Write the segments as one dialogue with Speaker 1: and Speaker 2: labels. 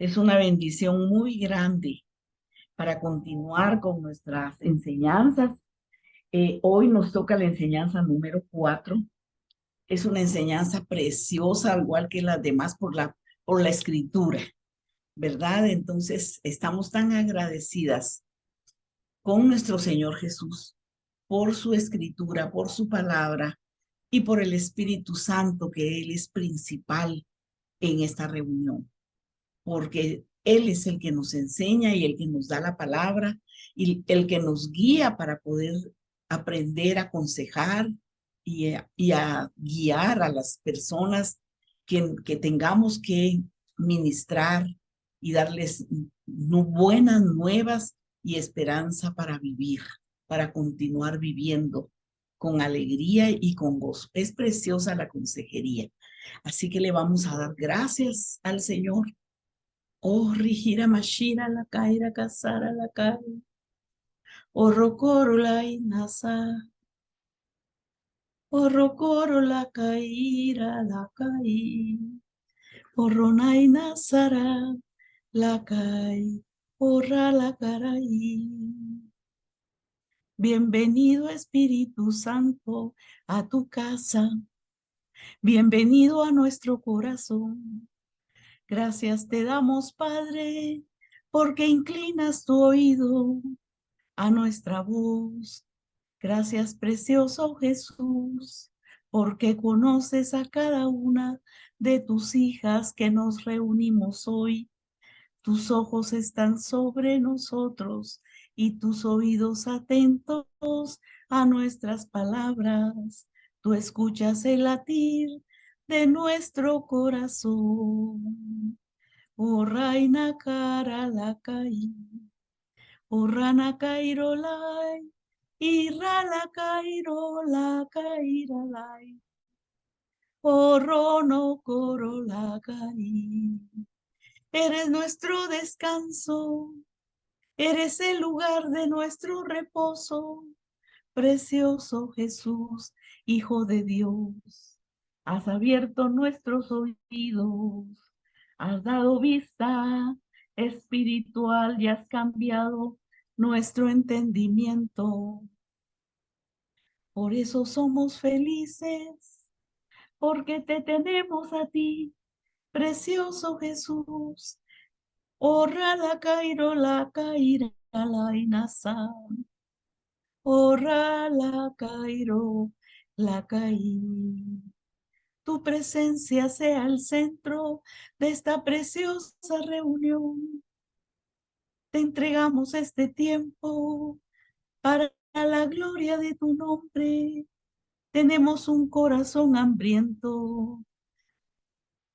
Speaker 1: Es una bendición muy grande para continuar con nuestras enseñanzas. Hoy nos toca la enseñanza número 4. Es una enseñanza preciosa, al igual que las demás por la escritura, ¿verdad? Entonces, estamos tan agradecidas con nuestro Señor Jesús por su escritura, por su palabra y por el Espíritu Santo, que Él es principal en esta reunión, porque Él es el que nos enseña y el que nos da la palabra y el que nos guía para poder aprender a aconsejar y a guiar a las personas que tengamos que ministrar y darles buenas nuevas y esperanza para vivir, para continuar viviendo con alegría y con gozo. Es preciosa la consejería. Así que le vamos a dar gracias al Señor. Oh, Rigira Mashira la Kaira Kasara la Kai. Oh, Rokoro la Inasa. Oh, Rokoro la Kaira la Kai. Oh, Ronaina Sara la Kai. Oh, la Karai. Bienvenido Espíritu Santo a tu casa. Bienvenido a nuestro corazón. Gracias te damos, Padre, porque inclinas tu oído a nuestra voz. Gracias, precioso Jesús, porque conoces a cada una de tus hijas que nos reunimos hoy. Tus ojos están sobre nosotros y tus oídos atentos a nuestras palabras. Tú escuchas el latir de nuestro corazón. Oh, Raina Cara la Kai. Urrana kairolai, irala kairola kairalai, orrono corola kai. Eres nuestro descanso, eres el lugar de nuestro reposo, precioso Jesús, Hijo de Dios. Has abierto nuestros oídos, has dado vista espiritual y has cambiado nuestro entendimiento. Por eso somos felices, porque te tenemos a ti, precioso Jesús. Orra la cairo la caira la inasa. Orra la cairo la caí. Tu presencia sea el centro de esta preciosa reunión. Te entregamos este tiempo para la gloria de tu nombre. Tenemos un corazón hambriento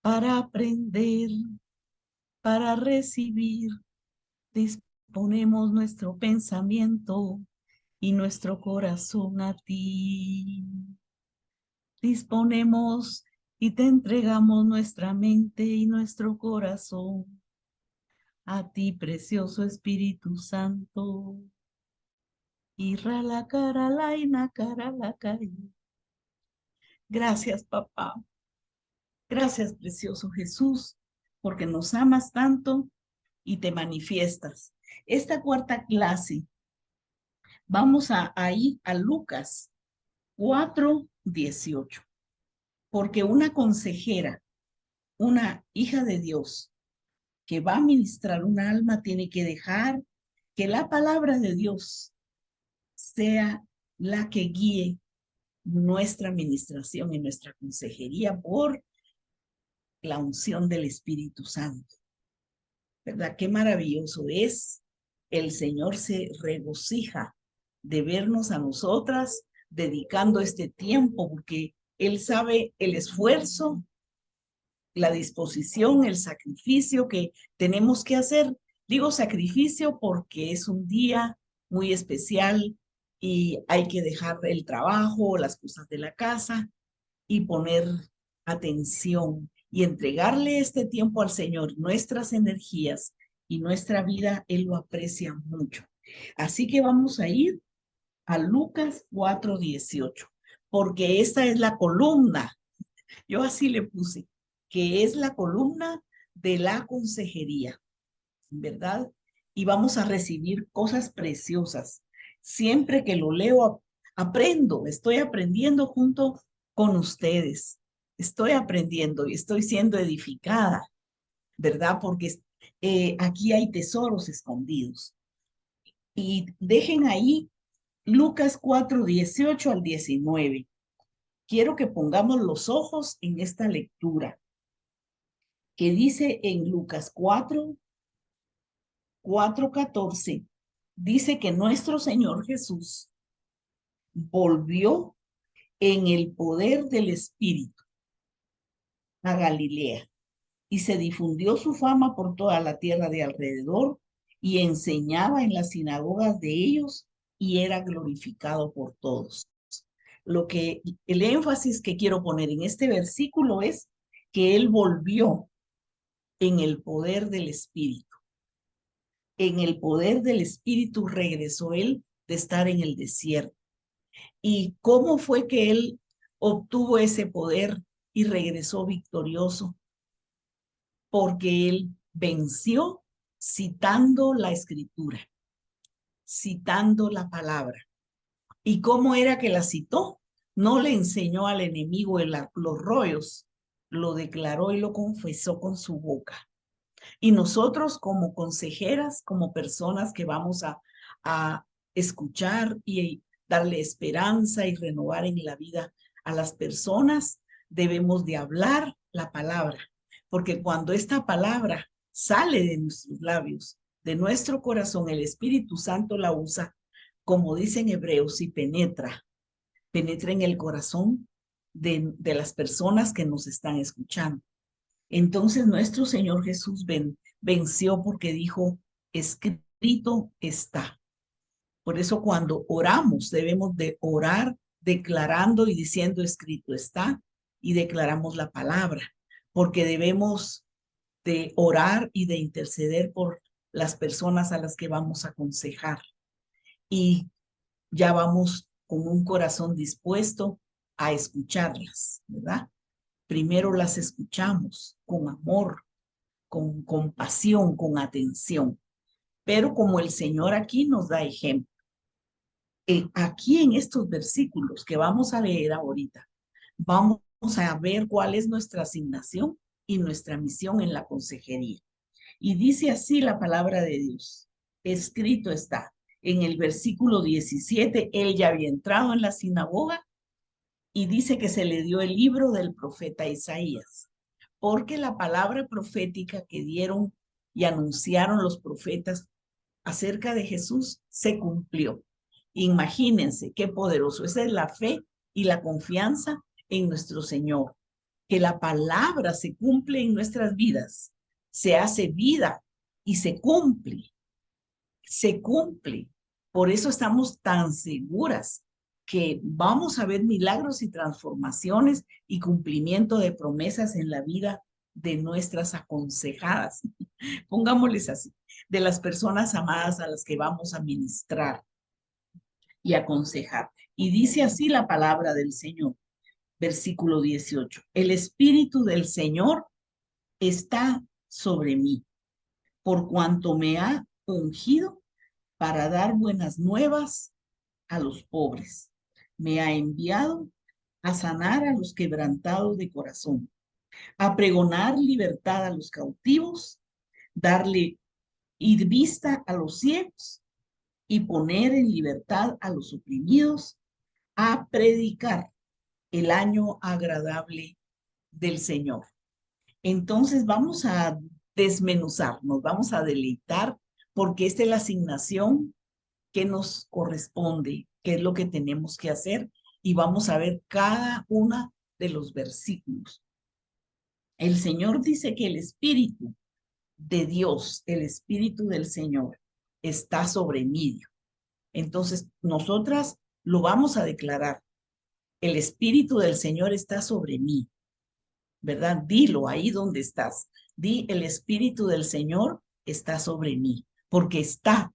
Speaker 1: para aprender, para recibir. Disponemos nuestro pensamiento y nuestro corazón a ti. Disponemos y te entregamos nuestra mente y nuestro corazón a ti, precioso Espíritu Santo. Irra la cara, la ina cara, la cari. Gracias, papá. Gracias, precioso Jesús, porque nos amas tanto y te manifiestas. Esta cuarta clase, vamos a ir a Lucas 4:18, porque una consejera, una hija de Dios que va a ministrar un alma, tiene que dejar que la palabra de Dios sea la que guíe nuestra administración y nuestra consejería por la unción del Espíritu Santo. ¿Verdad? Qué maravilloso es. El Señor se regocija de vernos a nosotras dedicando este tiempo, porque Él sabe el esfuerzo, la disposición, el sacrificio que tenemos que hacer. Digo sacrificio porque es un día muy especial y hay que dejar el trabajo, las cosas de la casa y poner atención y entregarle este tiempo al Señor, nuestras energías y nuestra vida. Él lo aprecia mucho. Así que vamos a ir a Lucas 4:18, porque esta es la columna, yo así le puse, que es la columna de la consejería, ¿verdad? Y vamos a recibir cosas preciosas. Siempre que lo leo, aprendo, estoy aprendiendo junto con ustedes. Estoy aprendiendo y estoy siendo edificada, ¿verdad? Porque aquí hay tesoros escondidos. Y dejen ahí Lucas 4:18 al 19. Quiero que pongamos los ojos en esta lectura que dice en Lucas 4:14, dice que nuestro Señor Jesús volvió en el poder del Espíritu a Galilea y se difundió su fama por toda la tierra de alrededor y enseñaba en las sinagogas de ellos y era glorificado por todos. El énfasis que quiero poner en este versículo es que él volvió en el poder del Espíritu. En el poder del Espíritu regresó él de estar en el desierto. ¿Y cómo fue que él obtuvo ese poder y regresó victorioso? Porque él venció citando la escritura, citando la palabra. ¿Y cómo era que la citó? No le enseñó al enemigo los rollos, lo declaró y lo confesó con su boca. Y nosotros como consejeras, como personas que vamos a escuchar y darle esperanza y renovar en la vida a las personas, debemos de hablar la palabra, porque cuando esta palabra sale de nuestros labios, de nuestro corazón, el Espíritu Santo la usa, como dicen Hebreos, y penetra en el corazón de las personas que nos están escuchando. Entonces nuestro Señor Jesús venció porque dijo, escrito está. Por eso cuando oramos debemos de orar declarando y diciendo escrito está y declaramos la palabra, porque debemos de orar y de interceder por las personas a las que vamos a aconsejar. Y ya vamos con un corazón dispuesto a escucharlas, ¿verdad? Primero las escuchamos con amor, con compasión, con atención. Pero como el Señor aquí nos da ejemplo, aquí en estos versículos que vamos a leer ahorita, vamos a ver cuál es nuestra asignación y nuestra misión en la consejería. Y dice así la palabra de Dios. Escrito está en el versículo 17, él ya había entrado en la sinagoga y dice que se le dio el libro del profeta Isaías, porque la palabra profética que dieron y anunciaron los profetas acerca de Jesús se cumplió. Imagínense qué poderoso. Esa es la fe y la confianza en nuestro Señor, que la palabra se cumple en nuestras vidas, se hace vida y se cumple, se cumple. Por eso estamos tan seguras que vamos a ver milagros y transformaciones y cumplimiento de promesas en la vida de nuestras aconsejadas, pongámosles así, de las personas amadas a las que vamos a ministrar y aconsejar. Y dice así la palabra del Señor, versículo 18, el Espíritu del Señor está sobre mí, por cuanto me ha ungido para dar buenas nuevas a los pobres. Me ha enviado a sanar a los quebrantados de corazón, a pregonar libertad a los cautivos, darle ir vista a los ciegos y poner en libertad a los oprimidos, a predicar el año agradable del Señor. Entonces vamos a desmenuzar, nos vamos a deleitar porque esta es la asignación que nos corresponde, qué es lo que tenemos que hacer y vamos a ver cada uno de los versículos. El Señor dice que el Espíritu de Dios, el Espíritu del Señor, está sobre mí. Entonces, nosotras lo vamos a declarar. El Espíritu del Señor está sobre mí, ¿verdad? Dilo ahí donde estás. Di, el Espíritu del Señor está sobre mí, porque está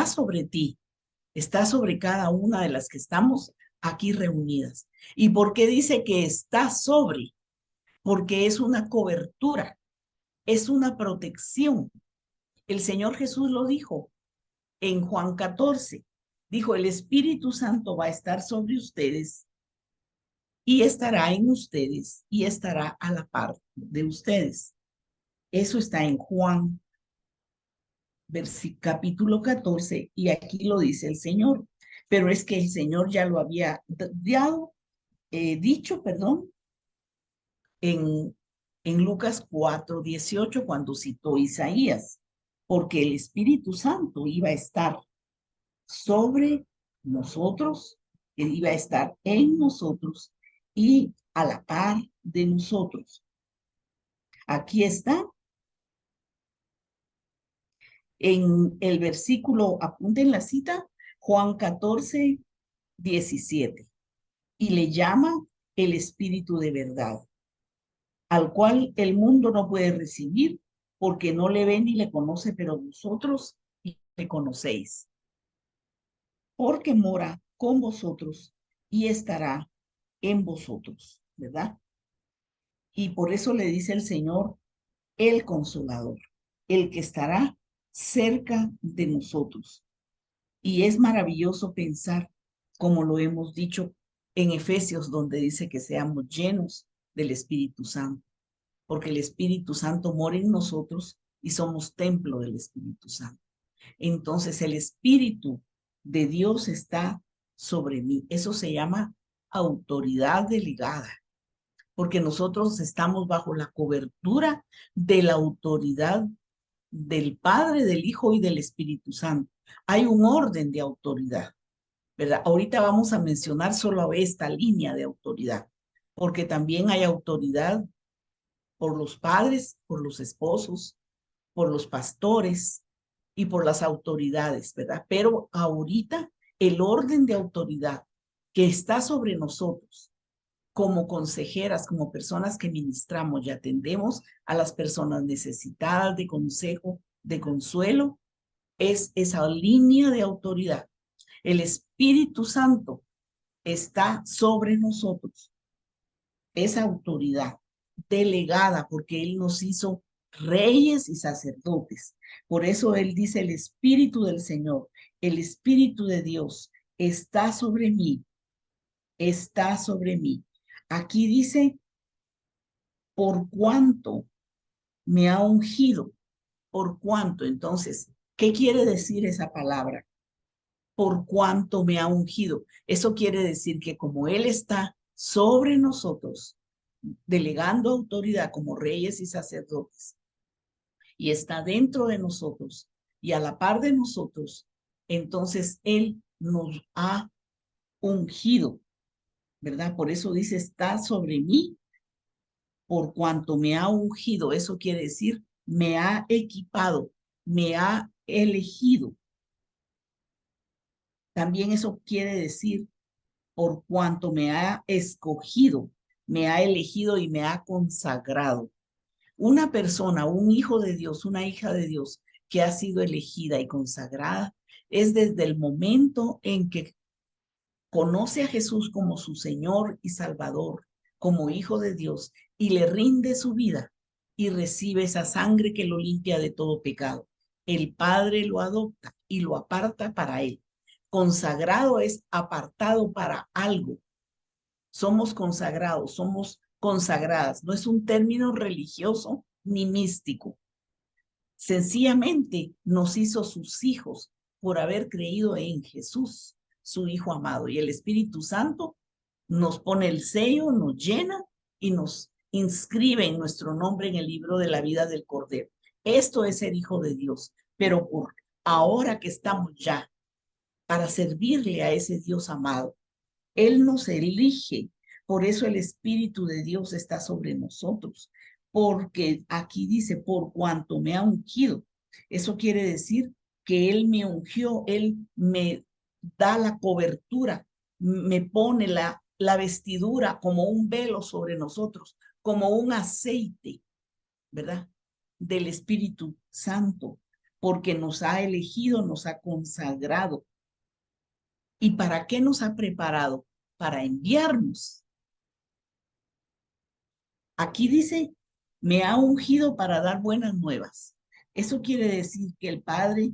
Speaker 1: sobre ti, está sobre cada una de las que estamos aquí reunidas. ¿Y por qué dice que está sobre? Porque es una cobertura, es una protección. El Señor Jesús lo dijo en Juan 14. Dijo, el Espíritu Santo va a estar sobre ustedes y estará en ustedes y estará a la par de ustedes. Eso está en Juan, capítulo 14, y aquí lo dice el Señor. Pero es que el Señor ya lo había dicho, perdón, en, en Lucas 4:18, cuando citó Isaías, porque el Espíritu Santo iba a estar sobre nosotros, él iba a estar en nosotros y a la par de nosotros. Aquí está en el versículo, apunten la cita, Juan 14:17, y le llama el Espíritu de verdad, al cual el mundo no puede recibir porque no le ve ni le conoce, pero vosotros le conocéis, porque mora con vosotros y estará en vosotros, ¿verdad? Y por eso le dice el Señor, el Consolador, el que estará cerca de nosotros. Y es maravilloso pensar, como lo hemos dicho en Efesios, donde dice que seamos llenos del Espíritu Santo, porque el Espíritu Santo mora en nosotros y somos templo del Espíritu Santo. Entonces el Espíritu de Dios está sobre mí. Eso se llama autoridad delegada, porque nosotros estamos bajo la cobertura de la autoridad del Padre, del Hijo y del Espíritu Santo. Hay un orden de autoridad, ¿verdad? Ahorita vamos a mencionar solo esta línea de autoridad, porque también hay autoridad por los padres, por los esposos, por los pastores y por las autoridades, ¿verdad? Pero ahorita el orden de autoridad que está sobre nosotros como consejeras, como personas que ministramos y atendemos a las personas necesitadas de consejo, de consuelo, es esa línea de autoridad. El Espíritu Santo está sobre nosotros, esa autoridad delegada, porque Él nos hizo reyes y sacerdotes. Por eso Él dice, el Espíritu del Señor, el Espíritu de Dios está sobre mí, está sobre mí. Aquí dice, por cuanto me ha ungido, por cuanto. Entonces, ¿qué quiere decir esa palabra? Por cuanto me ha ungido. Eso quiere decir que como Él está sobre nosotros, delegando autoridad como reyes y sacerdotes, y está dentro de nosotros y a la par de nosotros, entonces Él nos ha ungido, ¿verdad? Por eso dice, está sobre mí, por cuanto me ha ungido. Eso quiere decir, me ha equipado, me ha elegido. También eso quiere decir, por cuanto me ha escogido, me ha elegido y me ha consagrado. Una persona, un hijo de Dios, una hija de Dios que ha sido elegida y consagrada, es desde el momento en que conoce a Jesús como su Señor y Salvador, como hijo de Dios, y le rinde su vida y recibe esa sangre que lo limpia de todo pecado. El Padre lo adopta y lo aparta para Él. Consagrado es apartado para algo. Somos consagrados, somos consagradas. No es un término religioso ni místico. Sencillamente nos hizo sus hijos por haber creído en Jesús, su Hijo amado. Y el Espíritu Santo nos pone el sello, nos llena y nos inscribe en nuestro nombre en el libro de la vida del Cordero. Esto es ser hijo de Dios. Pero por ahora que estamos ya para servirle a ese Dios amado, Él nos elige. Por eso el Espíritu de Dios está sobre nosotros. Porque aquí dice, por cuanto me ha ungido. Eso quiere decir que Él me ungió, Él me da la cobertura, me pone la vestidura como un velo sobre nosotros, como un aceite, ¿verdad? Del Espíritu Santo, porque nos ha elegido, nos ha consagrado. ¿Y para qué nos ha preparado? Para enviarnos. Aquí dice Me ha ungido para dar buenas nuevas. Eso quiere decir que el Padre,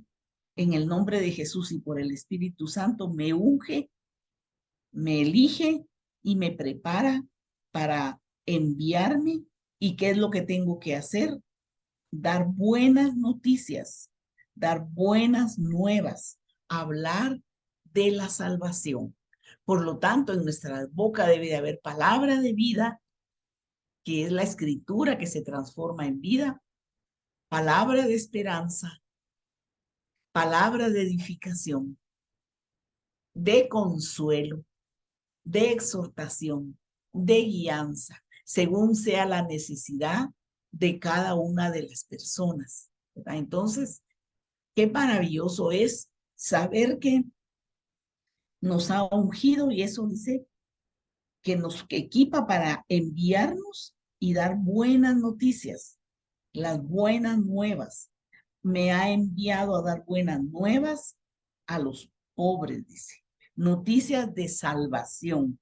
Speaker 1: en el nombre de Jesús y por el Espíritu Santo, me unge, me elige y me prepara para enviarme. ¿Y qué es lo que tengo que hacer? Dar buenas noticias, dar buenas nuevas, hablar de la salvación. Por lo tanto, en nuestra boca debe de haber palabra de vida, que es la escritura que se transforma en vida, palabra de esperanza, palabra de edificación, de consuelo, de exhortación, de guianza, según sea la necesidad de cada una de las personas, ¿verdad? Entonces, qué maravilloso es saber que nos ha ungido, y eso dice que nos equipa para enviarnos y dar buenas noticias, las buenas nuevas. Me ha enviado a dar buenas nuevas a los pobres, dice. Noticias de salvación.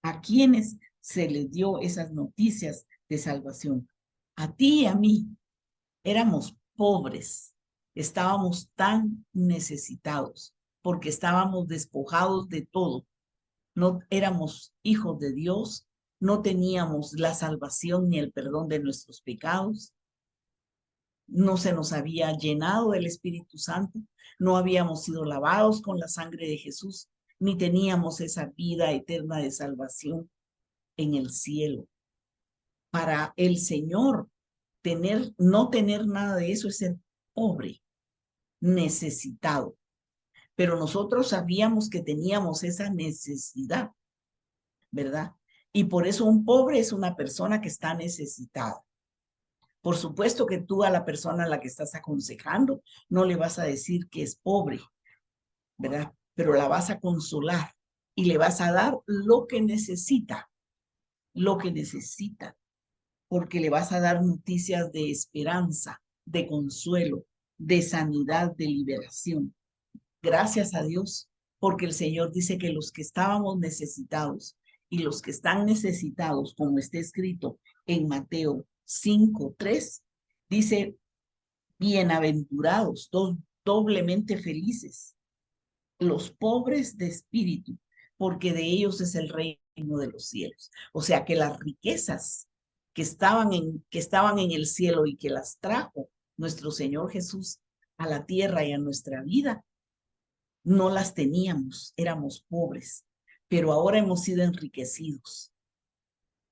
Speaker 1: ¿A quienes se les dio esas noticias de salvación? A ti y a mí. Éramos pobres, estábamos tan necesitados porque estábamos despojados de todo. No éramos hijos de Dios, no teníamos la salvación ni el perdón de nuestros pecados, no se nos había llenado del Espíritu Santo, no habíamos sido lavados con la sangre de Jesús, ni teníamos esa vida eterna de salvación en el cielo. Para el Señor, no tener nada de eso es ser pobre, necesitado. Pero nosotros sabíamos que teníamos esa necesidad, ¿verdad? Y por eso un pobre es una persona que está necesitada. Por supuesto que tú a la persona a la que estás aconsejando no le vas a decir que es pobre, ¿verdad? Pero la vas a consolar y le vas a dar lo que necesita, porque le vas a dar noticias de esperanza, de consuelo, de sanidad, de liberación. Gracias a Dios, porque el Señor dice que los que estábamos necesitados y los que están necesitados, como está escrito en Mateo 5:3, dice, bienaventurados, doblemente felices, los pobres de espíritu, porque de ellos es el reino de los cielos. O sea que las riquezas que estaban en el cielo y que las trajo nuestro Señor Jesús a la tierra y a nuestra vida, no las teníamos, éramos pobres, pero ahora hemos sido enriquecidos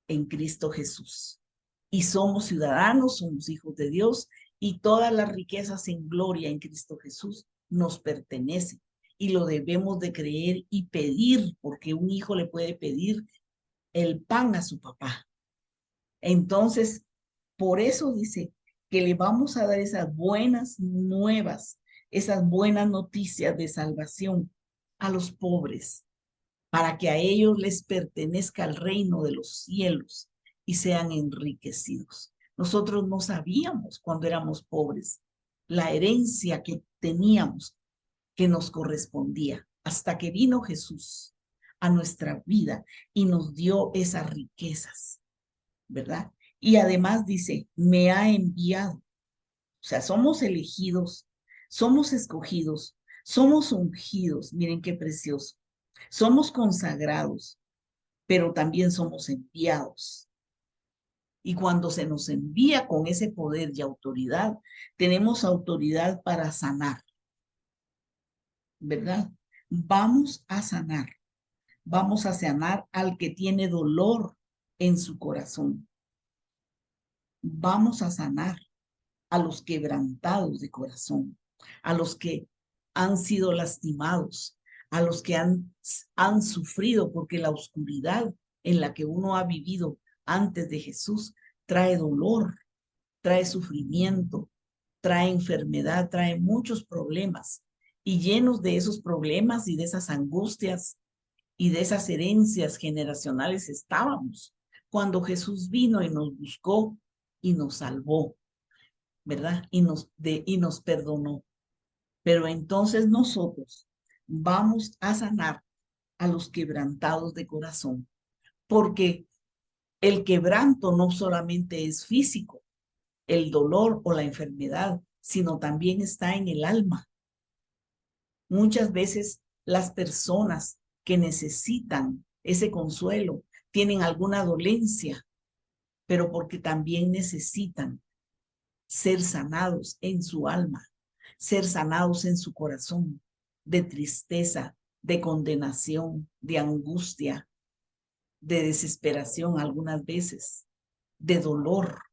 Speaker 1: en Cristo Jesús. Y somos ciudadanos, somos hijos de Dios, y todas las riquezas en gloria en Cristo Jesús nos pertenecen. Y lo debemos de creer y pedir, porque un hijo le puede pedir el pan a su papá. Entonces, por eso dice que le vamos a dar esas buenas nuevas, esas buenas noticias de salvación a los pobres, para que a ellos les pertenezca el reino de los cielos y sean enriquecidos. Nosotros no sabíamos cuando éramos pobres la herencia que teníamos, que nos correspondía, hasta que vino Jesús a nuestra vida y nos dio esas riquezas, ¿verdad? Y además dice, me ha enviado. O sea, somos elegidos, somos escogidos, somos ungidos. Miren qué precioso. Somos consagrados, pero también somos enviados. Y cuando se nos envía con ese poder y autoridad, tenemos autoridad para sanar, ¿verdad? Vamos a sanar al que tiene dolor en su corazón. Vamos a sanar a los quebrantados de corazón, a los que han sido lastimados, a los que han sufrido, porque la oscuridad en la que uno ha vivido antes de Jesús trae dolor, trae sufrimiento, trae enfermedad, trae muchos problemas. Y llenos de esos problemas y de esas angustias y de esas herencias generacionales estábamos cuando Jesús vino y nos buscó y nos salvó, ¿verdad? Y nos perdonó. Pero entonces nosotros vamos a sanar a los quebrantados de corazón, porque El quebranto no solamente es físico, el dolor o la enfermedad, sino también está en el alma. Muchas veces las personas que necesitan ese consuelo tienen alguna dolencia, pero porque también necesitan ser sanados en su alma, ser sanados en su corazón, de tristeza, de condenación, de angustia, de desesperación algunas veces, de dolor.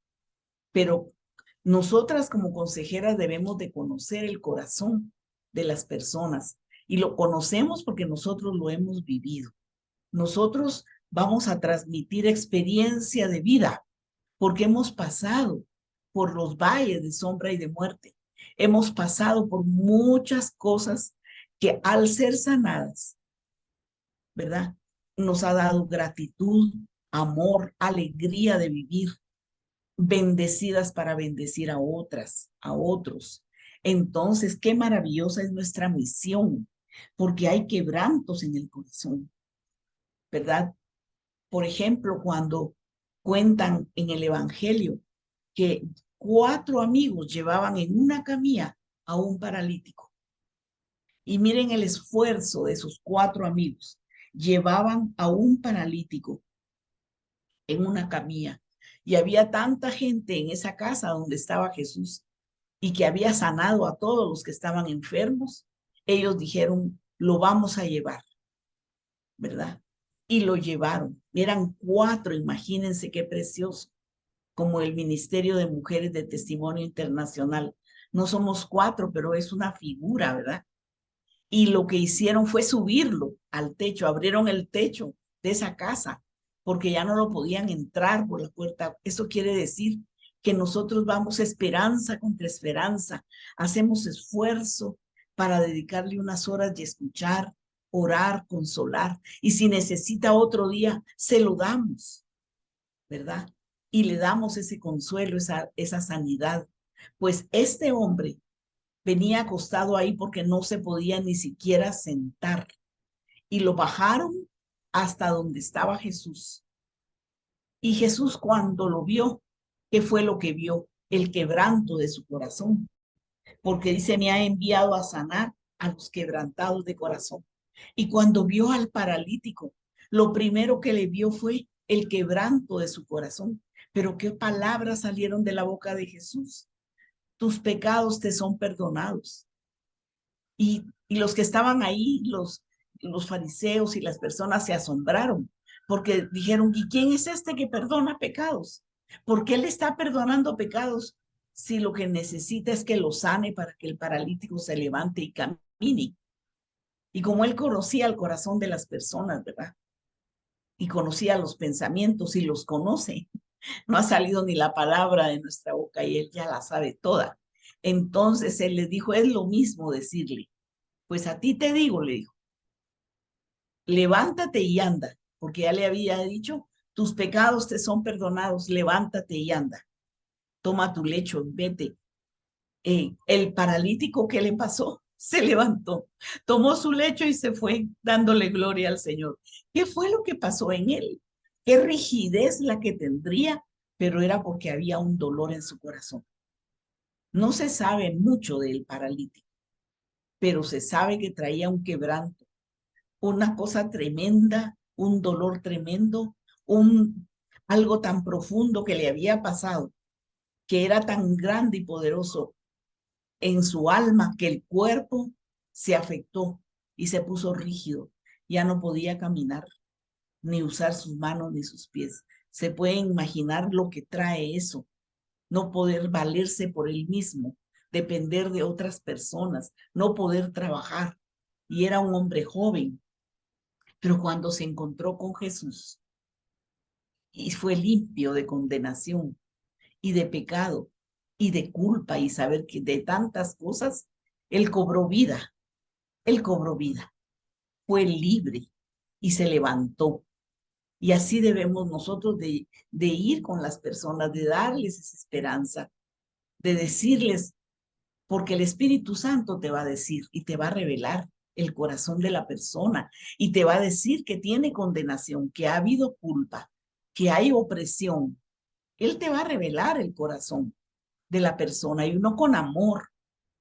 Speaker 1: Pero nosotras como consejeras debemos de conocer el corazón de las personas y lo conocemos porque nosotros lo hemos vivido. Nosotros vamos a transmitir experiencia de vida porque hemos pasado por los valles de sombra y de muerte. Hemos pasado por muchas cosas que al ser sanadas, ¿verdad? Nos ha dado gratitud, amor, alegría de vivir, bendecidas para bendecir a otras, a otros. Entonces, qué maravillosa es nuestra misión, porque hay quebrantos en el corazón, ¿verdad? Por ejemplo, cuando cuentan en el Evangelio que 4 amigos llevaban en una camilla a un paralítico. Y miren el esfuerzo de esos 4 amigos. Llevaban a un paralítico en una camilla. Y había tanta gente en esa casa donde estaba Jesús y que había sanado a todos los que estaban enfermos. Ellos dijeron, lo vamos a llevar, ¿verdad? Y lo llevaron. Eran 4, imagínense qué precioso, como el Ministerio de Mujeres de Testimonio Internacional. No somos 4, pero es una figura, ¿verdad? Y lo que hicieron fue subirlo al techo, abrieron el techo de esa casa, porque ya no lo podían entrar por la puerta. Eso quiere decir que nosotros vamos esperanza contra esperanza, hacemos esfuerzo para dedicarle unas horas y escuchar, orar, consolar. Y si necesita otro día, se lo damos, ¿verdad? Y le damos ese consuelo, esa sanidad. Pues este hombre venía acostado ahí porque no se podía ni siquiera sentar. Y lo bajaron hasta donde estaba Jesús. Y Jesús cuando lo vio, ¿qué fue lo que vio? El quebranto de su corazón. Porque dice, me ha enviado a sanar a los quebrantados de corazón. Y cuando vio al paralítico, lo primero que le vio fue el quebranto de su corazón. Pero qué palabras salieron de la boca de Jesús. Tus pecados te son perdonados. Y los que estaban ahí, los fariseos y las personas se asombraron porque dijeron, ¿y quién es este que perdona pecados? ¿Por qué le está perdonando pecados si lo que necesita es que lo sane para que el paralítico se levante y camine? Y como él conocía el corazón de las personas, ¿verdad? Y conocía los pensamientos y los conoce, no ha salido ni la palabra de nuestra boca y él ya la sabe toda. Entonces él le dijo, es lo mismo decirle, pues a ti te digo, le dijo, levántate y anda, porque ya le había dicho, tus pecados te son perdonados, levántate y anda, toma tu lecho, vete. El paralítico, ¿qué le pasó? Se levantó, tomó su lecho y se fue dándole gloria al Señor. ¿Qué fue lo que pasó en él? Qué rigidez la que tendría, pero era porque había un dolor en su corazón. No se sabe mucho del paralítico, pero se sabe que traía un quebranto, una cosa tremenda, un dolor tremendo, un algo tan profundo que le había pasado, que era tan grande y poderoso en su alma que el cuerpo se afectó y se puso rígido. Ya no podía caminar, ni usar sus manos ni sus pies. Se puede imaginar lo que trae eso, no poder valerse por él mismo, depender de otras personas, no poder trabajar. Y era un hombre joven, pero cuando se encontró con Jesús y fue limpio de condenación y de pecado y de culpa y saber que de tantas cosas, él cobró vida, él cobró vida, fue libre y se levantó. Y así debemos nosotros de ir con las personas, de darles esa esperanza, de decirles, porque el Espíritu Santo te va a decir y te va a revelar el corazón de la persona y te va a decir que tiene condenación, que ha habido culpa, que hay opresión, Él te va a revelar el corazón de la persona y uno con amor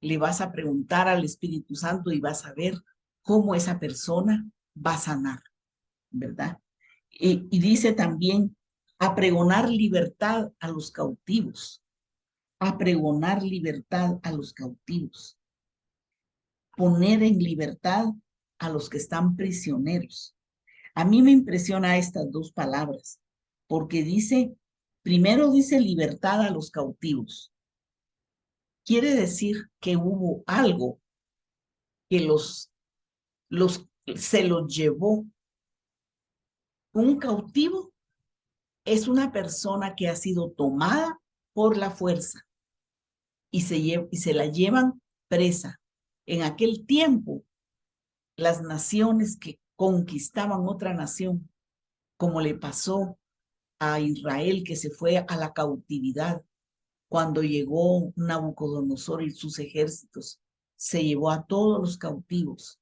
Speaker 1: le vas a preguntar al Espíritu Santo y vas a ver cómo esa persona va a sanar, ¿verdad? Y dice también a pregonar libertad a los cautivos, a pregonar libertad a los cautivos, poner en libertad a los que están prisioneros. A mí me impresiona estas dos palabras, porque dice, primero dice libertad a los cautivos. Quiere decir que hubo algo que se los llevó. Un cautivo es una persona que ha sido tomada por la fuerza y se la llevan presa. En aquel tiempo, las naciones que conquistaban otra nación, como le pasó a Israel que se fue a la cautividad cuando llegó Nabucodonosor y sus ejércitos, se llevó a todos los cautivos,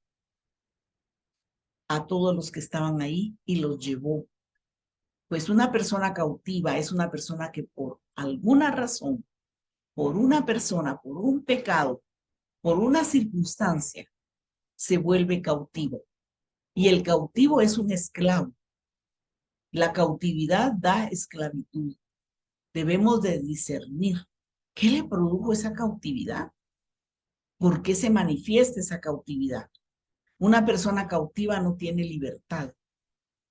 Speaker 1: a todos los que estaban ahí y los llevó. Pues una persona cautiva es una persona que por alguna razón, por una persona, por un pecado, por una circunstancia, se vuelve cautivo. Y el cautivo es un esclavo. La cautividad da esclavitud. Debemos de discernir qué le produjo esa cautividad, por qué se manifiesta esa cautividad. Una persona cautiva no tiene libertad.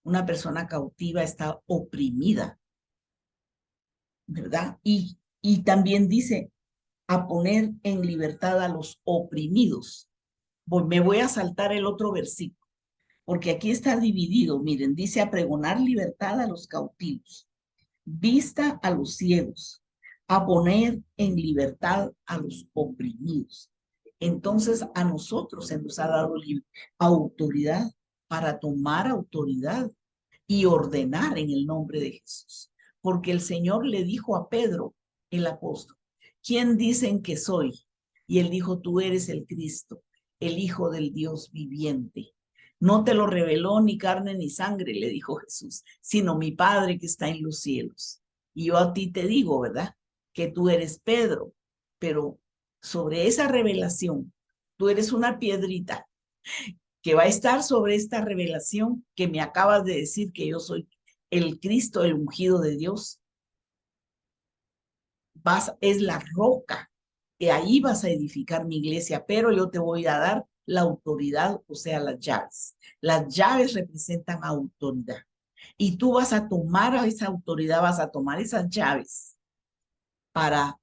Speaker 1: Una persona cautiva está oprimida, ¿verdad? Y también dice a poner en libertad a los oprimidos. Me voy a saltar el otro versículo, porque aquí está dividido. Miren, dice a pregonar libertad a los cautivos, vista a los ciegos, a poner en libertad a los oprimidos. Entonces a nosotros se nos ha dado autoridad para tomar autoridad y ordenar en el nombre de Jesús. Porque el Señor le dijo a Pedro, el apóstol, ¿quién dicen que soy? Y él dijo, tú eres el Cristo, el Hijo del Dios viviente. No te lo reveló ni carne ni sangre, le dijo Jesús, sino mi Padre que está en los cielos. Y yo a ti te digo, ¿verdad? Que tú eres Pedro, pero sobre esa revelación, tú eres una piedrita que va a estar sobre esta revelación que me acabas de decir que yo soy el Cristo, el ungido de Dios. Es la roca, y ahí vas a edificar mi iglesia, pero yo te voy a dar la autoridad, o sea, las llaves. Las llaves representan autoridad. Y tú vas a tomar a esa autoridad, vas a tomar esas llaves para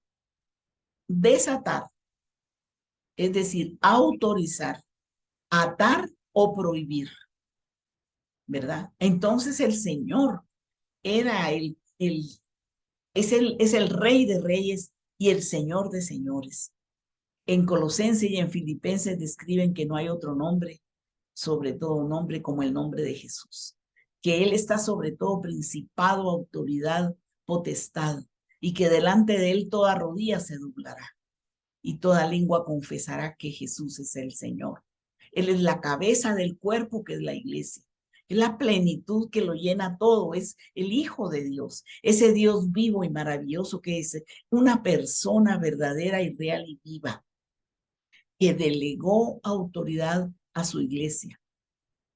Speaker 1: desatar, es decir, autorizar, atar o prohibir, ¿verdad? Entonces el Señor era es el Rey de Reyes y el Señor de Señores. En Colosenses y en Filipenses describen que no hay otro nombre, sobre todo nombre como el nombre de Jesús, que Él está sobre todo principado, autoridad, potestad, y que delante de Él toda rodilla se doblará y toda lengua confesará que Jesús es el Señor. Él es la cabeza del cuerpo que es la iglesia. Es la plenitud que lo llena todo, es el Hijo de Dios, ese Dios vivo y maravilloso que es una persona verdadera y real y viva, que delegó autoridad a su iglesia,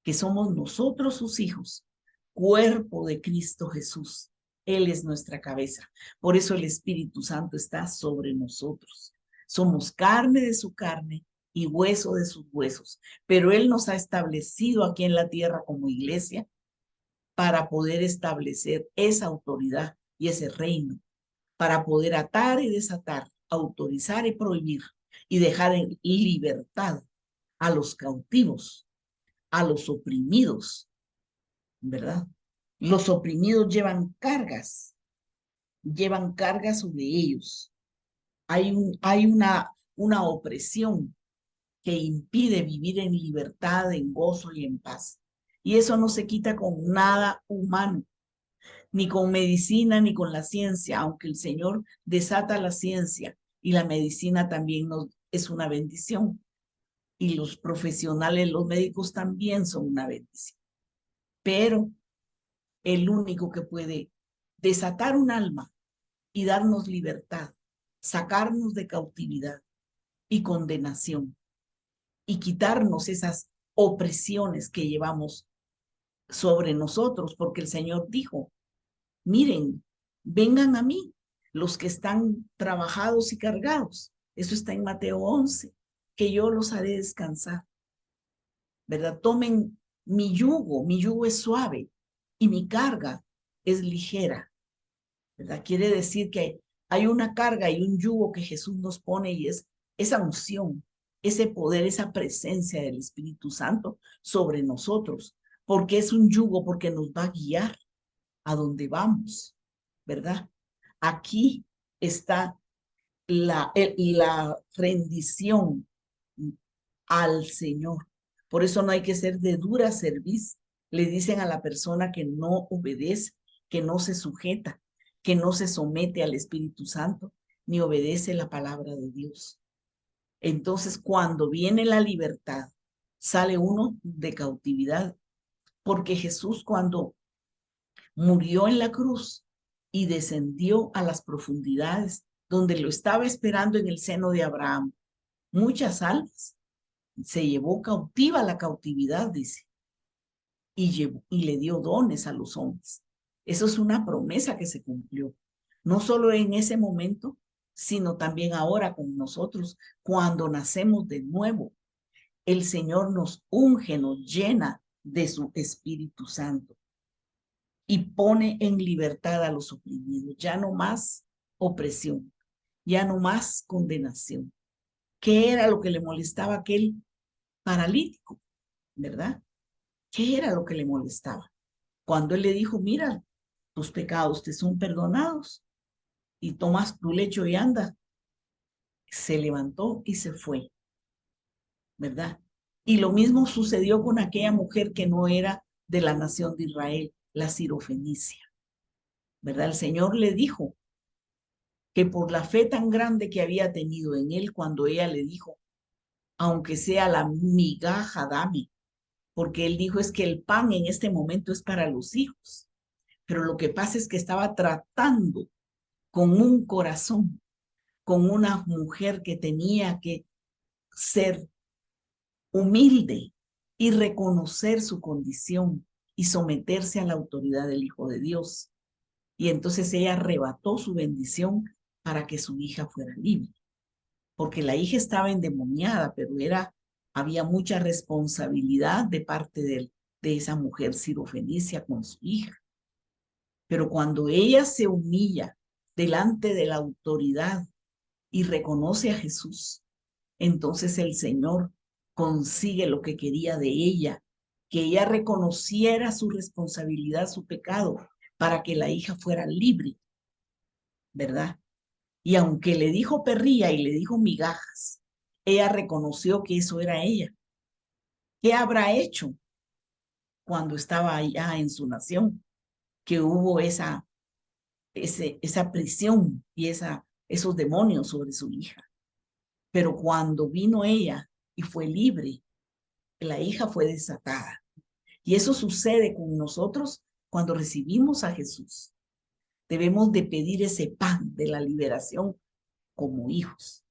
Speaker 1: que somos nosotros sus hijos, cuerpo de Cristo Jesús. Él es nuestra cabeza. Por eso el Espíritu Santo está sobre nosotros. Somos carne de su carne y hueso de sus huesos. Pero Él nos ha establecido aquí en la tierra como iglesia para poder establecer esa autoridad y ese reino, para poder atar y desatar, autorizar y prohibir y dejar en libertad a los cautivos, a los oprimidos, ¿verdad? Los oprimidos llevan cargas sobre ellos. Hay una opresión que impide vivir en libertad, en gozo y en paz. Y eso no se quita con nada humano, ni con medicina, ni con la ciencia, aunque el Señor desata la ciencia y la medicina también es una bendición. Y los profesionales, los médicos también son una bendición. Pero el único que puede desatar un alma y darnos libertad, sacarnos de cautividad y condenación y quitarnos esas opresiones que llevamos sobre nosotros, porque el Señor dijo, miren, vengan a mí los que están trabajados y cargados. Eso está en Mateo 11, que yo los haré descansar, ¿verdad? Tomen mi yugo es suave y mi carga es ligera, ¿verdad? Quiere decir que hay una carga y un yugo que Jesús nos pone y es esa unción, ese poder, esa presencia del Espíritu Santo sobre nosotros, porque es un yugo, porque nos va a guiar a donde vamos, ¿verdad? Aquí está la rendición al Señor. Por eso no hay que ser de dura cerviz. Le dicen a la persona que no obedece, que no se sujeta, que no se somete al Espíritu Santo, ni obedece la palabra de Dios. Entonces, cuando viene la libertad, sale uno de cautividad, porque Jesús cuando murió en la cruz y descendió a las profundidades donde lo estaba esperando en el seno de Abraham, muchas almas, se llevó cautiva la cautividad, dice, y le dio dones a los hombres. Eso es una promesa que se cumplió, no solo en ese momento, sino también ahora con nosotros, cuando nacemos de nuevo. El Señor nos unge, nos llena de su Espíritu Santo y pone en libertad a los oprimidos. Ya no más opresión, ya no más condenación. ¿Qué era lo que le molestaba a aquel paralítico? ¿Verdad? ¿Qué era lo que le molestaba? Cuando él le dijo, mira, tus pecados te son perdonados y tomas tu lecho y anda, se levantó y se fue, ¿verdad? Y lo mismo sucedió con aquella mujer que no era de la nación de Israel, la sirofenicia, ¿verdad? El Señor le dijo que por la fe tan grande que había tenido en él cuando ella le dijo, aunque sea la migaja, dame, porque él dijo es que el pan en este momento es para los hijos, pero lo que pasa es que estaba tratando con un corazón, con una mujer que tenía que ser humilde y reconocer su condición y someterse a la autoridad del Hijo de Dios. Y entonces ella arrebató su bendición para que su hija fuera libre, porque la hija estaba endemoniada, pero había mucha responsabilidad de parte de esa mujer sirofenicia con su hija. Pero cuando ella se humilla delante de la autoridad y reconoce a Jesús, entonces el Señor consigue lo que quería de ella, que ella reconociera su responsabilidad, su pecado, para que la hija fuera libre, ¿verdad? Y aunque le dijo perría y le dijo migajas, ella reconoció que eso era ella. ¿Qué habrá hecho cuando estaba allá en su nación? Que hubo esa prisión y esos demonios sobre su hija. Pero cuando vino ella y fue libre, la hija fue desatada. Y eso sucede con nosotros cuando recibimos a Jesús. Debemos de pedir ese pan de la liberación como hijos,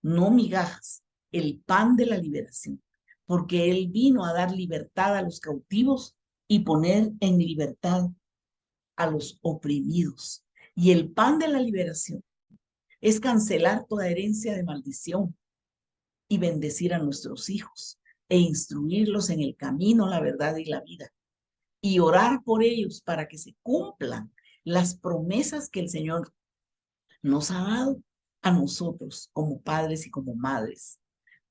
Speaker 1: no migajas, el pan de la liberación, porque Él vino a dar libertad a los cautivos y poner en libertad a los oprimidos. Y el pan de la liberación es cancelar toda herencia de maldición y bendecir a nuestros hijos e instruirlos en el camino, la verdad y la vida. Y orar por ellos para que se cumplan las promesas que el Señor nos ha dado a nosotros como padres y como madres,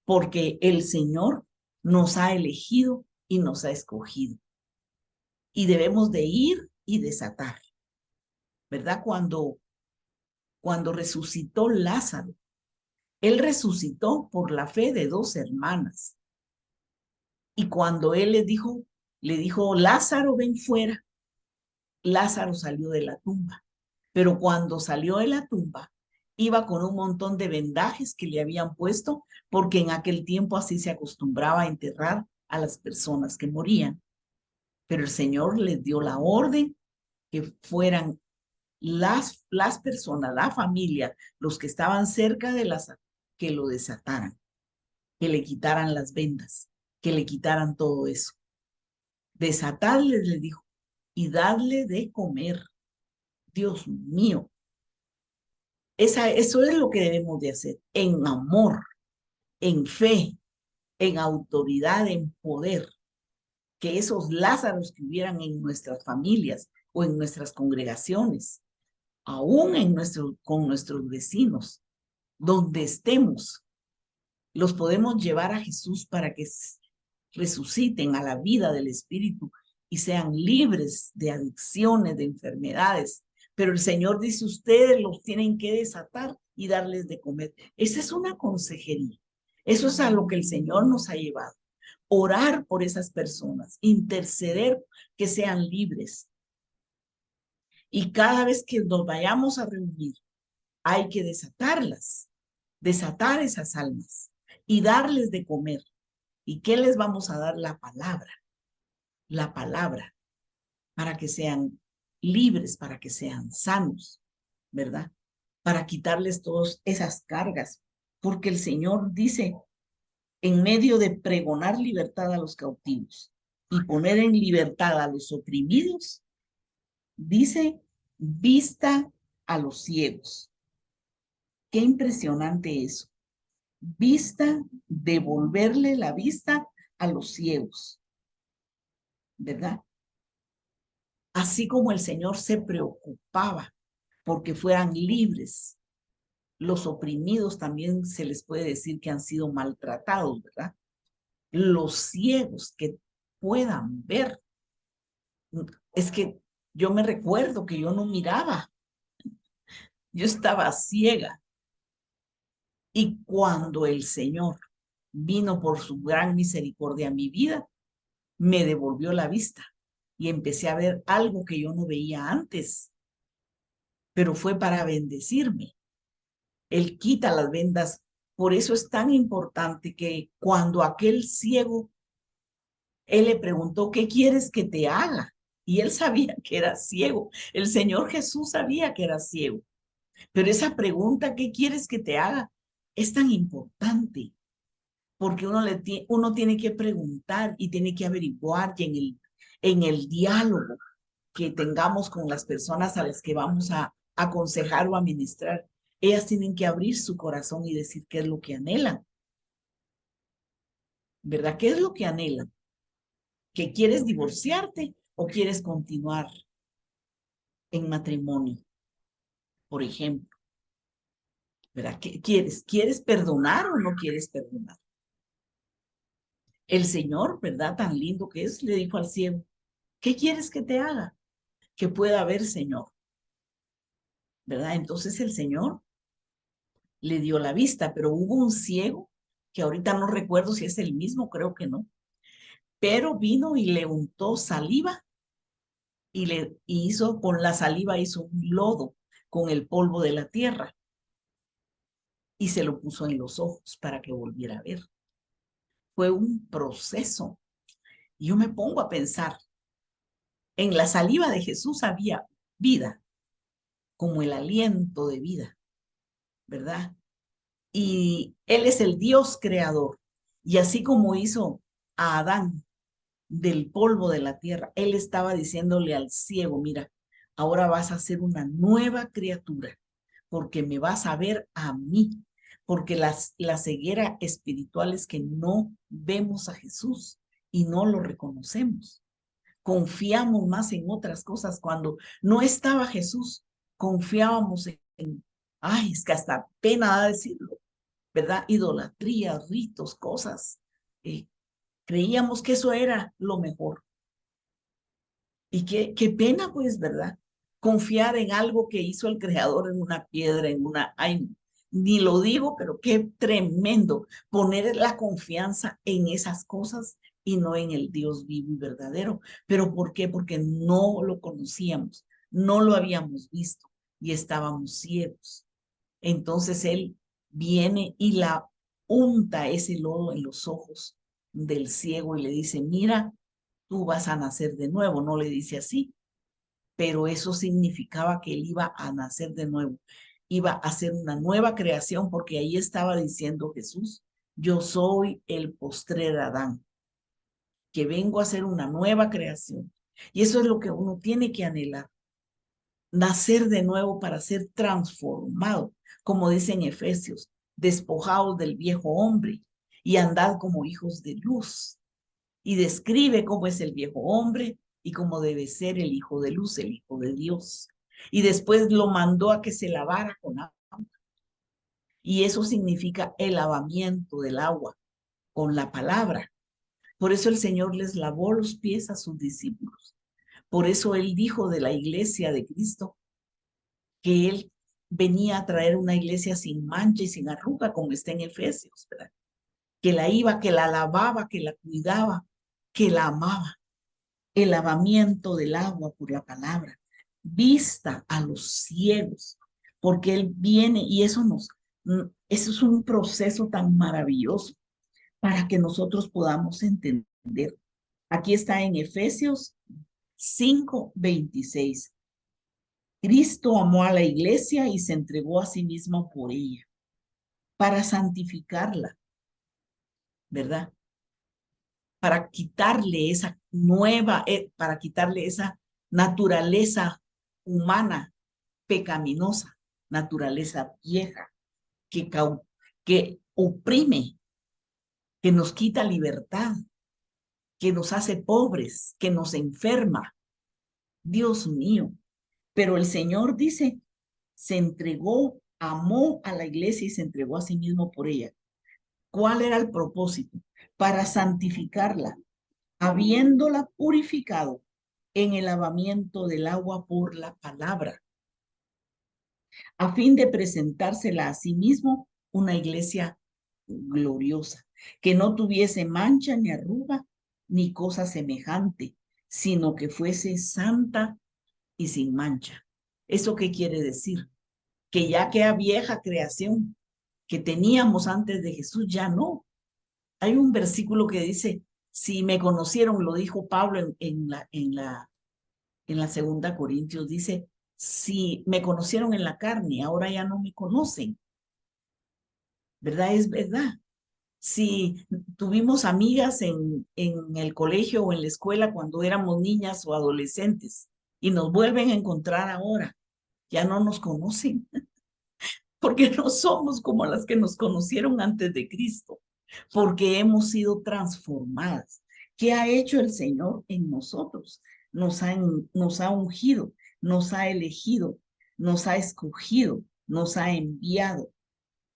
Speaker 1: porque el Señor nos ha elegido y nos ha escogido. Y debemos de ir y desatar, ¿verdad? Cuando resucitó Lázaro, él resucitó por la fe de dos hermanas. Y cuando él le dijo, Lázaro, ven fuera, Lázaro salió de la tumba. Pero cuando salió de la tumba, iba con un montón de vendajes que le habían puesto, porque en aquel tiempo así se acostumbraba a enterrar a las personas que morían. Pero el Señor les dio la orden que fueran las personas, la familia, los que estaban cerca de que lo desataran, que le quitaran las vendas, que le quitaran todo eso. Desatarles, le dijo, y darle de comer. Dios mío, eso es lo que debemos de hacer, en amor, en fe, en autoridad, en poder, que esos Lázaros que hubieran en nuestras familias o en nuestras congregaciones, aún con nuestros vecinos, donde estemos, los podemos llevar a Jesús para que resuciten a la vida del Espíritu y sean libres de adicciones, de enfermedades. Pero el Señor dice, ustedes los tienen que desatar y darles de comer. Esa es una consejería. Eso es a lo que el Señor nos ha llevado. Orar por esas personas, interceder que sean libres. Y cada vez que nos vayamos a reunir, hay que desatarlas, desatar esas almas y darles de comer. ¿Y qué les vamos a dar? La palabra, para que sean libres, para que sean sanos, ¿verdad? Para quitarles todas esas cargas, porque el Señor dice, en medio de pregonar libertad a los cautivos y poner en libertad a los oprimidos, dice, vista a los ciegos. Qué impresionante eso. Vista, devolverle la vista a los ciegos, ¿verdad? Así como el Señor se preocupaba porque fueran libres, los oprimidos también se les puede decir que han sido maltratados, ¿verdad? Los ciegos que puedan ver. Es que yo me recuerdo que yo no miraba, yo estaba ciega. Y cuando el Señor vino por su gran misericordia a mi vida, me devolvió la vista y empecé a ver algo que yo no veía antes, pero fue para bendecirme. Él quita las vendas. Por eso es tan importante que cuando aquel ciego, él le preguntó, ¿qué quieres que te haga? Y él sabía que era ciego. El Señor Jesús sabía que era ciego. Pero esa pregunta, ¿qué quieres que te haga? Es tan importante porque uno tiene que preguntar y tiene que averiguar y en el diálogo que tengamos con las personas a las que vamos a aconsejar o a ministrar, ellas tienen que abrir su corazón y decir qué es lo que anhelan, ¿verdad? ¿Qué es lo que anhelan? ¿Que quieres divorciarte o quieres continuar en matrimonio, por ejemplo? ¿Verdad? ¿Qué quieres? ¿Quieres perdonar o no quieres perdonar? El Señor, ¿verdad? Tan lindo que es, le dijo al ciego, ¿qué quieres que te haga? Que pueda ver, Señor, ¿verdad? Entonces el Señor le dio la vista, pero hubo un ciego, que ahorita no recuerdo si es el mismo, creo que no, pero vino y le untó saliva y hizo, con la saliva hizo un lodo con el polvo de la tierra y se lo puso en los ojos para que volviera a ver. Fue un proceso. Y yo me pongo a pensar, en la saliva de Jesús había vida, como el aliento de vida, ¿verdad? Y Él es el Dios creador. Y así como hizo a Adán del polvo de la tierra, Él estaba diciéndole al ciego, mira, ahora vas a ser una nueva criatura, porque me vas a ver a mí, porque la ceguera espiritual es que no vemos a Jesús y no lo reconocemos. Confiamos más en otras cosas. Cuando no estaba Jesús, confiábamos ay, es que hasta pena da decirlo, ¿verdad? Idolatría, ritos, cosas. Creíamos que eso era lo mejor. Y qué pena, pues, ¿verdad? Confiar en algo que hizo el creador en una piedra, ay, ni lo digo, pero qué tremendo poner la confianza en esas cosas y no en el Dios vivo y verdadero. ¿Pero por qué? Porque no lo conocíamos, no lo habíamos visto y estábamos ciegos. Entonces él viene y la unta ese lodo en los ojos del ciego y le dice, mira, tú vas a nacer de nuevo, no le dice así, pero eso significaba que él iba a nacer de nuevo, iba a ser una nueva creación, porque ahí estaba diciendo Jesús, yo soy el postrer Adán, que vengo a ser una nueva creación. Y eso es lo que uno tiene que anhelar, nacer de nuevo para ser transformado, como dice en Efesios, despojados del viejo hombre y andad como hijos de luz. Y describe cómo es el viejo hombre y cómo debe ser el hijo de luz, el hijo de Dios. Y después lo mandó a que se lavara con agua. Y eso significa el lavamiento del agua con la palabra. Por eso el Señor les lavó los pies a sus discípulos. Por eso Él dijo de la iglesia de Cristo que Él venía a traer una iglesia sin mancha y sin arruga, como está en Efesios, ¿verdad? Que la iba, que la lavaba, que la cuidaba, que la amaba. El lavamiento del agua por la palabra, vista a los ciegos, porque Él viene y eso es un proceso tan maravilloso para que nosotros podamos entender. Aquí está en Efesios 5:26. Cristo amó a la iglesia y se entregó a sí mismo por ella, para santificarla, ¿verdad? Para quitarle esa naturaleza humana pecaminosa, naturaleza vieja, que, que oprime, que nos quita libertad, que nos hace pobres, que nos enferma. Dios mío. Pero el Señor dice, se entregó, amó a la iglesia y se entregó a sí mismo por ella. ¿Cuál era el propósito? Para santificarla, habiéndola purificado en el lavamiento del agua por la palabra, a fin de presentársela a sí mismo una iglesia gloriosa, que no tuviese mancha ni arruga ni cosa semejante, sino que fuese santa y sin mancha. ¿Eso qué quiere decir? Que ya que a vieja creación que teníamos antes de Jesús, ya no. Hay un versículo que dice, si me conocieron, lo dijo Pablo en la segunda Corintios, dice, si me conocieron en la carne, ahora ya no me conocen. ¿Verdad? Es verdad. Si tuvimos amigas en el colegio o en la escuela cuando éramos niñas o adolescentes y nos vuelven a encontrar ahora, ya no nos conocen, porque no somos como las que nos conocieron antes de Cristo, porque hemos sido transformadas. ¿Qué ha hecho el Señor en nosotros? Nos ha ungido, nos ha elegido, nos ha escogido, nos ha enviado.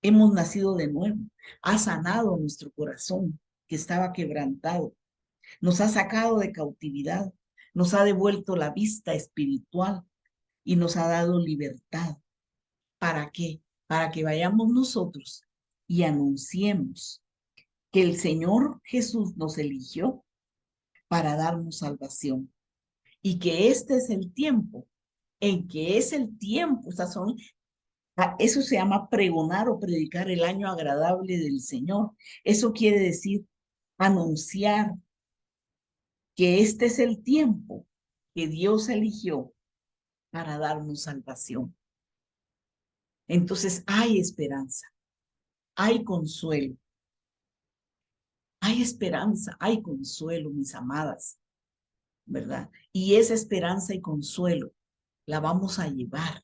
Speaker 1: Hemos nacido de nuevo. Ha sanado nuestro corazón que estaba quebrantado. Nos ha sacado de cautividad. Nos ha devuelto la vista espiritual y nos ha dado libertad. ¿Para qué? Para que vayamos nosotros y anunciemos que el Señor Jesús nos eligió para darnos salvación y que este es el tiempo en que es el tiempo, eso se llama pregonar o predicar el año agradable del Señor. Eso quiere decir anunciar que este es el tiempo que Dios eligió para darnos salvación. Entonces hay esperanza, hay consuelo, hay esperanza, hay consuelo, mis amadas, ¿verdad? Y esa esperanza y consuelo la vamos a llevar,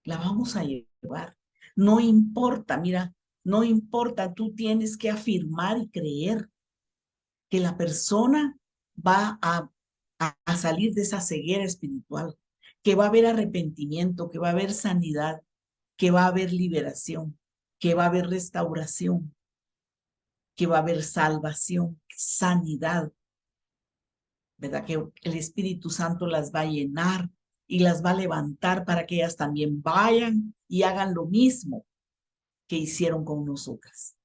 Speaker 1: la vamos a llevar. No importa, mira, no importa, tú tienes que afirmar y creer que la persona va a salir de esa ceguera espiritual, que va a haber arrepentimiento, que va a haber sanidad, que va a haber liberación, que va a haber restauración, que va a haber salvación, sanidad, ¿verdad? Que el Espíritu Santo las va a llenar y las va a levantar para que ellas también vayan y hagan lo mismo que hicieron con nosotras,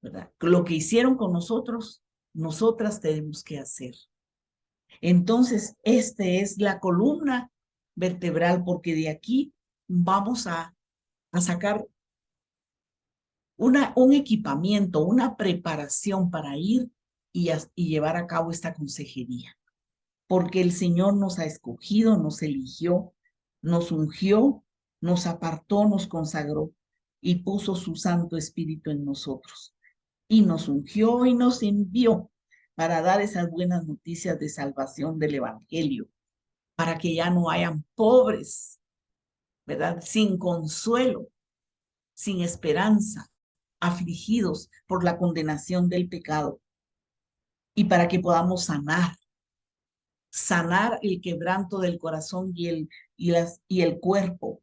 Speaker 1: ¿verdad? Lo que hicieron con nosotros, nosotras tenemos que hacer. Entonces, esta es la columna vertebral, porque de aquí vamos a sacar un equipamiento, una preparación para ir y llevar a cabo esta consejería. porque el Señor nos ha escogido, nos eligió, nos ungió, nos apartó, nos consagró y puso su Santo Espíritu en nosotros. Y nos ungió y nos envió para dar esas buenas noticias de salvación del Evangelio, para que ya no hayan pobres, ¿verdad? Sin consuelo, sin esperanza, afligidos por la condenación del pecado, y para que podamos sanar el quebranto del corazón y el cuerpo,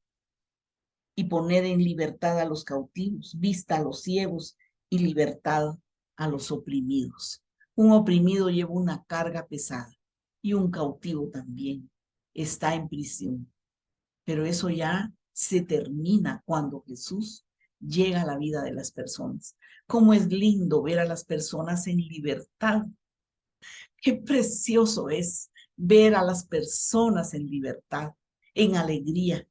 Speaker 1: y poner en libertad a los cautivos, vista a los ciegos y libertad a los oprimidos. Un oprimido lleva una carga pesada y un cautivo también está en prisión. Pero eso ya se termina cuando Jesús llega a la vida de las personas. Cómo es lindo ver a las personas en libertad. Qué precioso es ver a las personas en libertad, en alegría,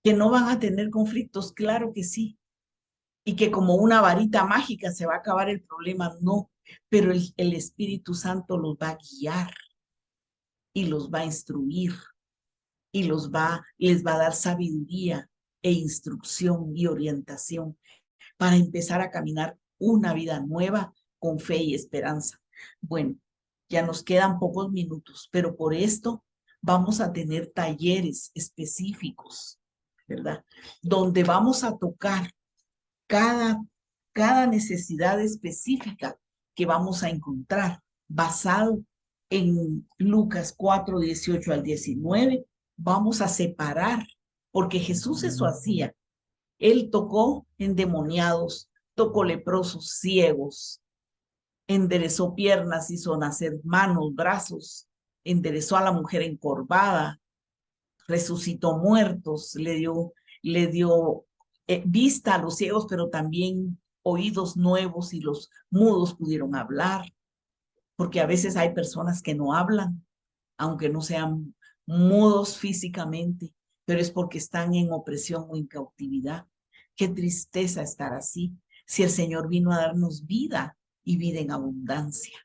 Speaker 1: que no van a tener conflictos, claro que sí, y que como una varita mágica se va a acabar el problema, no, pero el Espíritu Santo los va a guiar y los va a instruir y les va a dar sabiduría e instrucción y orientación para empezar a caminar una vida nueva con fe y esperanza. Bueno, ya nos quedan pocos minutos, pero por esto vamos a tener talleres específicos, ¿verdad? Donde vamos a tocar cada, cada necesidad específica que vamos a encontrar basado en Lucas 4:18 al 19. Vamos a separar, porque Jesús eso hacía. Él tocó endemoniados, tocó leprosos, ciegos, enderezó piernas, hizo nacer manos, brazos, enderezó a la mujer encorvada, resucitó muertos, le dio vista a los ciegos, pero también oídos nuevos y los mudos pudieron hablar, porque a veces hay personas que no hablan, aunque no sean mudos físicamente, pero es porque están en opresión o en cautividad. Qué tristeza estar así, si el Señor vino a darnos vida y vida en abundancia,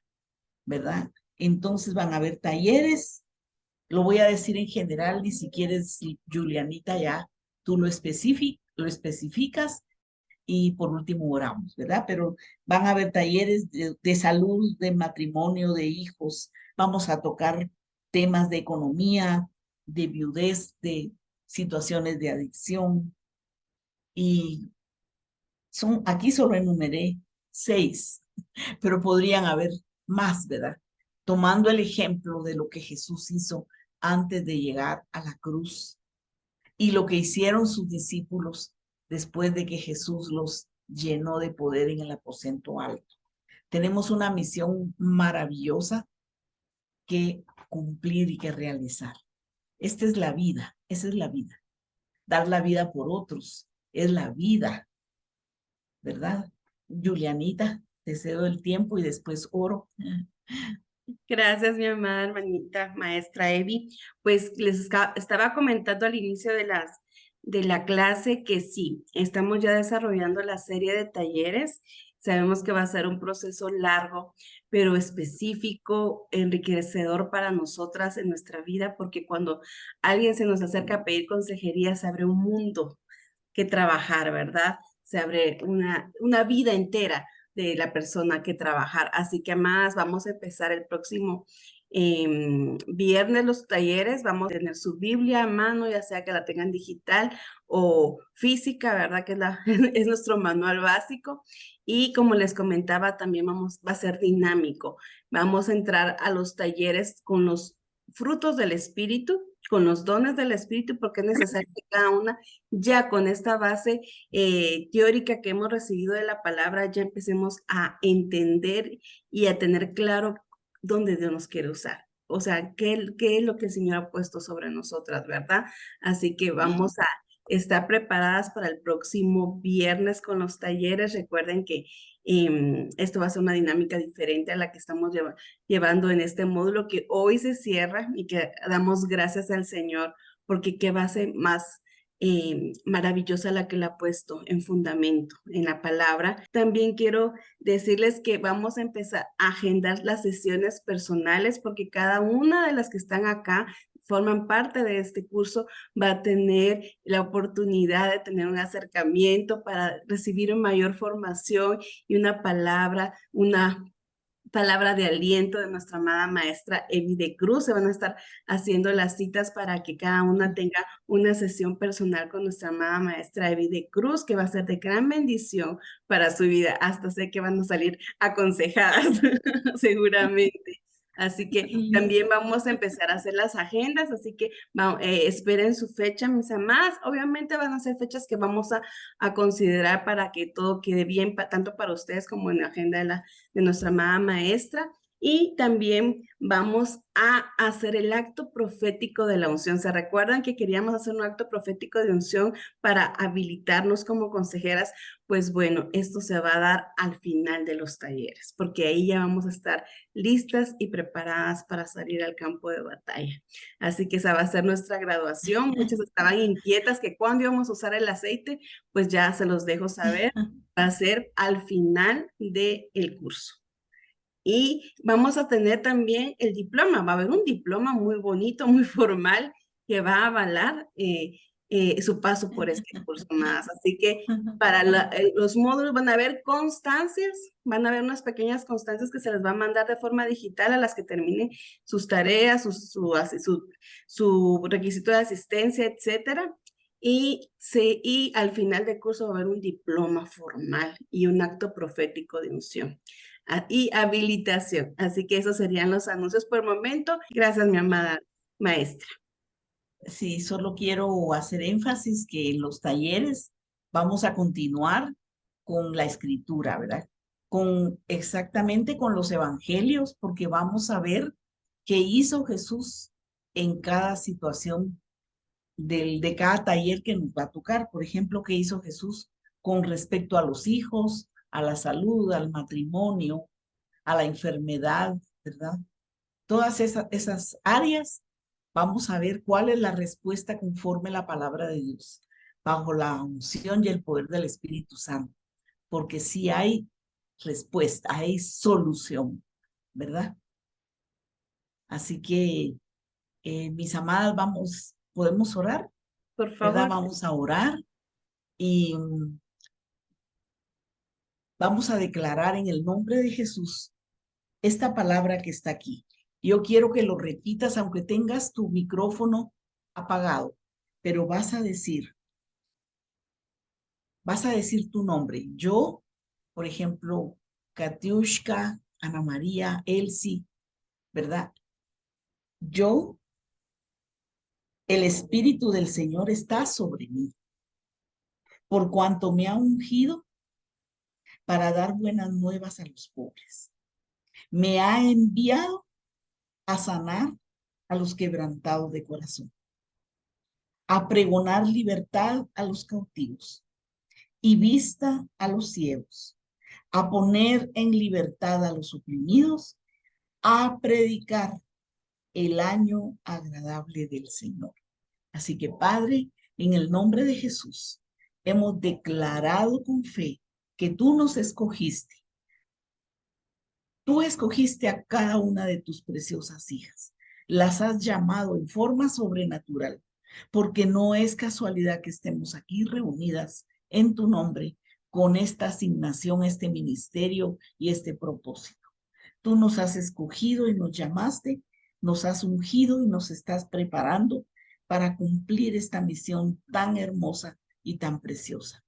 Speaker 1: ¿verdad? Entonces van a haber talleres, lo voy a decir en general, y si quieres, Julianita, ya tú lo especificas y por último oramos, ¿verdad? Pero van a haber talleres de salud, de matrimonio, de hijos. Vamos a tocar temas de economía, de viudez, de situaciones de adicción. Y aquí solo enumeré 6, pero podrían haber más, ¿verdad? Tomando el ejemplo de lo que Jesús hizo antes de llegar a la cruz y lo que hicieron sus discípulos después de que Jesús los llenó de poder en el aposento alto. Tenemos una misión maravillosa que cumplir y que realizar. Esta es la vida, esa es la vida. Dar la vida por otros es la vida, ¿verdad? Julianita, te cedo el tiempo y después oro.
Speaker 2: Gracias, mi amada hermanita, maestra Evi. Pues les estaba comentando al inicio de la clase que sí, estamos ya desarrollando la serie de talleres. Sabemos que va a ser un proceso largo, pero específico, enriquecedor para nosotras en nuestra vida, porque cuando alguien se nos acerca a pedir consejería, se abre un mundo que trabajar, ¿verdad? Se abre una vida entera de la persona que trabajar. Así que, más vamos a empezar el próximo viernes los talleres. Vamos a tener su Biblia a mano, ya sea que la tengan digital o física, ¿verdad? Que es nuestro manual básico. Y como les comentaba, también va a ser dinámico. Vamos a entrar a los talleres con los frutos del Espíritu, con los dones del Espíritu, porque es necesario que cada una, ya con esta base teórica que hemos recibido de la palabra, ya empecemos a entender y a tener claro dónde Dios nos quiere usar. O sea, qué es lo que el Señor ha puesto sobre nosotras, ¿verdad? Así que vamos a estar preparadas para el próximo viernes con los talleres. Recuerden que esto va a ser una dinámica diferente a la que estamos llevando en este módulo que hoy se cierra y que damos gracias al Señor porque qué base más maravillosa la que la ha puesto en fundamento, en la palabra. También quiero decirles que vamos a empezar a agendar las sesiones personales porque cada una de las que están acá forman parte de este curso, va a tener la oportunidad de tener un acercamiento para recibir una mayor formación y una palabra de aliento de nuestra amada maestra Evi de Cruz. Se van a estar haciendo las citas para que cada una tenga una sesión personal con nuestra amada maestra Evi de Cruz, que va a ser de gran bendición para su vida. Hasta sé que van a salir aconsejadas seguramente. Así que también vamos a empezar a hacer las agendas, así que esperen su fecha, mis amadas. Obviamente van a ser fechas que vamos a considerar para que todo quede bien, tanto para ustedes como en la agenda de nuestra amada maestra. Y también vamos a hacer el acto profético de la unción. ¿Se recuerdan que queríamos hacer un acto profético de unción para habilitarnos como consejeras? Pues bueno, esto se va a dar al final de los talleres, porque ahí ya vamos a estar listas y preparadas para salir al campo de batalla. Así que esa va a ser nuestra graduación. Muchas estaban inquietas que cuándo íbamos a usar el aceite, pues ya se los dejo saber. Va a ser al final del curso. Y vamos a tener también el diploma. Va a haber un diploma muy bonito, muy formal, que va a avalar su paso por este curso más. Así que para los módulos van a haber constancias, van a haber unas pequeñas constancias que se les va a mandar de forma digital a las que terminen sus tareas, su requisito de asistencia, etcétera. Y al final del curso va a haber un diploma formal y un acto profético de unción y habilitación. Así que esos serían los anuncios por el momento. Gracias, mi amada maestra.
Speaker 1: Sí, solo quiero hacer énfasis que en los talleres vamos a continuar con la escritura, ¿verdad? Exactamente con los evangelios, porque vamos a ver qué hizo Jesús en cada situación de cada taller que nos va a tocar. Por ejemplo, qué hizo Jesús con respecto a los hijos, a la salud, al matrimonio, a la enfermedad, ¿verdad? Todas esas áreas, vamos a ver cuál es la respuesta conforme a la palabra de Dios, bajo la unción y el poder del Espíritu Santo, porque sí hay respuesta, hay solución, ¿verdad? Así que, mis amadas, podemos orar,
Speaker 2: Por
Speaker 1: ¿verdad?
Speaker 2: favor.
Speaker 1: Vamos a orar y vamos a declarar en el nombre de Jesús esta palabra que está aquí. Yo quiero que lo repitas, aunque tengas tu micrófono apagado, pero vas a decir tu nombre. Yo, por ejemplo, Katiushka, Ana María, Elsie, ¿verdad? Yo, el Espíritu del Señor está sobre mí, por cuanto me ha ungido para dar buenas nuevas a los pobres. Me ha enviado a sanar a los quebrantados de corazón, a pregonar libertad a los cautivos y vista a los ciegos, a poner en libertad a los oprimidos, a predicar el año agradable del Señor. Así que, Padre, en el nombre de Jesús, hemos declarado con fe que tú nos escogiste. Tú escogiste a cada una de tus preciosas hijas. Las has llamado en forma sobrenatural, porque no es casualidad que estemos aquí reunidas en tu nombre con esta asignación, este ministerio y este propósito. Tú nos has escogido y nos llamaste, nos has ungido y nos estás preparando para cumplir esta misión tan hermosa y tan preciosa.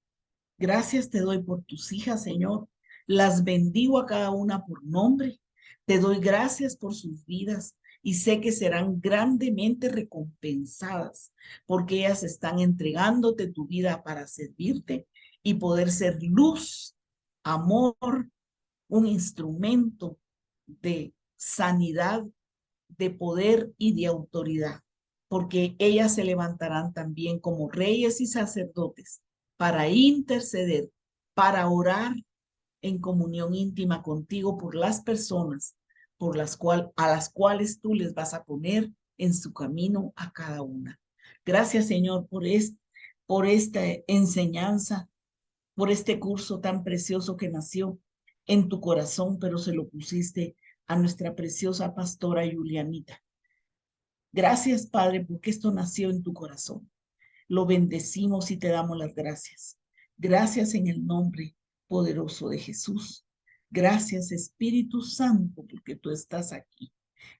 Speaker 1: Gracias te doy por tus hijas, Señor. Las bendigo a cada una por nombre. Te doy gracias por sus vidas y sé que serán grandemente recompensadas porque ellas están entregándote tu vida para servirte y poder ser luz, amor, un instrumento de sanidad, de poder y de autoridad, porque ellas se levantarán también como reyes y sacerdotes para interceder, para orar en comunión íntima contigo por las personas a las cuales tú les vas a poner en su camino a cada una. Gracias, Señor, por esta enseñanza, por este curso tan precioso que nació en tu corazón, pero se lo pusiste a nuestra preciosa pastora Julianita. Gracias, Padre, porque esto nació en tu corazón. Lo bendecimos y te damos las gracias. Gracias en el nombre poderoso de Jesús. Gracias, Espíritu Santo, porque tú estás aquí.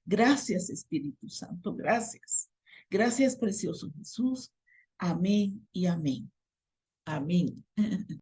Speaker 1: Gracias, Espíritu Santo. Gracias. Gracias, precioso Jesús. Amén y amén. Amén.